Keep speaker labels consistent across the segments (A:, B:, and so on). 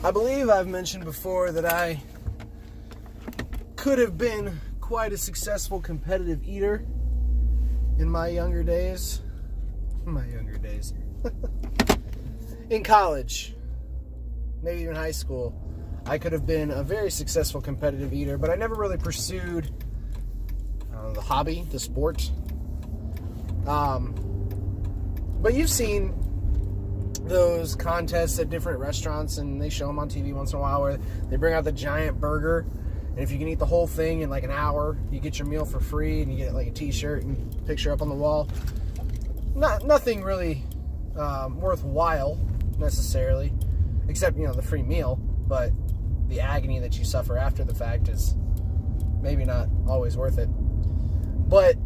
A: I believe I've mentioned before that I could have been quite a successful competitive eater in my younger days. In college, maybe even high school, I could have been a very successful competitive eater, but I never really pursued the hobby, the sport. But you've seen those contests at different restaurants, and they show them on TV once in a while, where they bring out the giant burger, and if you can eat the whole thing in like an hour, you get your meal for free, and you get like a t-shirt and picture up on the wall. Nothing really worthwhile necessarily, except the free meal, but the agony that you suffer after the fact is maybe not always worth it. But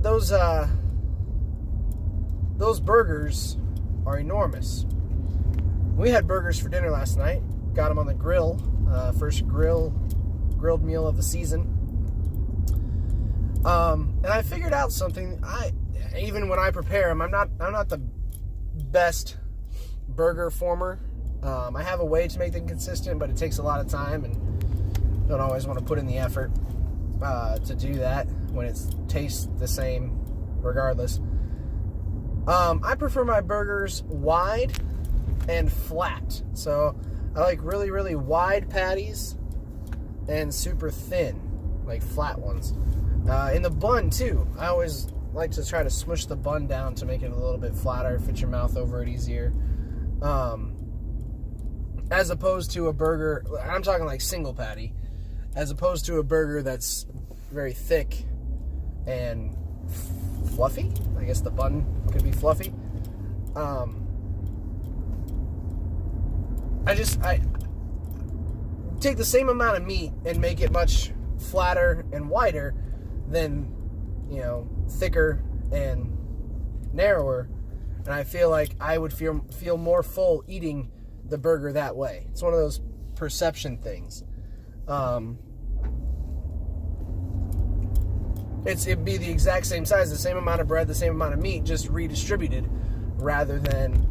A: those burgers are enormous. We had burgers for dinner last night. Got them on the grill. First grilled meal of the season. And I figured out something. Even when I prepare them, I'm not the best burger former. I have a way to make them consistent, but it takes a lot of time, and don't always want to put in the effort to do that when it tastes the same regardless. I prefer my burgers wide and flat. So I like really, really wide patties and super thin, like flat ones. In the bun too, I always like to try to smush the bun down to make it a little bit flatter, fit your mouth over it easier. As opposed to a burger, I'm talking like single patty, as opposed to a burger that's very thick and fluffy. I guess the bun could be fluffy. I take the same amount of meat and make it much flatter and wider than, thicker and narrower. And I feel like I would feel more full eating the burger that way. It's one of those perception things. It'd be the exact same size, the same amount of bread, the same amount of meat, just redistributed rather than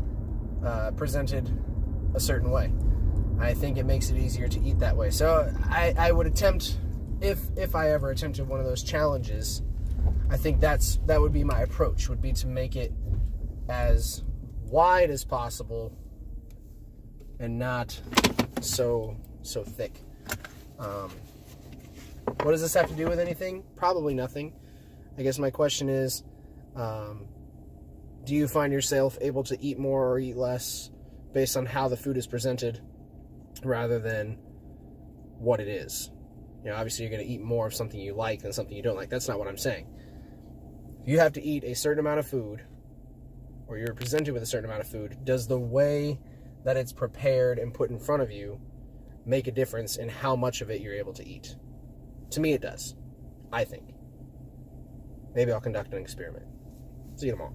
A: presented a certain way. I think it makes it easier to eat that way. So I would attempt, if I ever attempted one of those challenges, I think that would be my approach, would be to make it as wide as possible and not so thick. What does this have to do with anything? Probably nothing. I guess my question is, do you find yourself able to eat more or eat less based on how the food is presented rather than what it is? Obviously you're going to eat more of something you like than something you don't like. That's not what I'm saying. If you have to eat a certain amount of food, or you're presented with a certain amount of food, does the way that it's prepared and put in front of you make a difference in how much of it you're able to eat? To me, it does. I think. Maybe I'll conduct an experiment. See you tomorrow.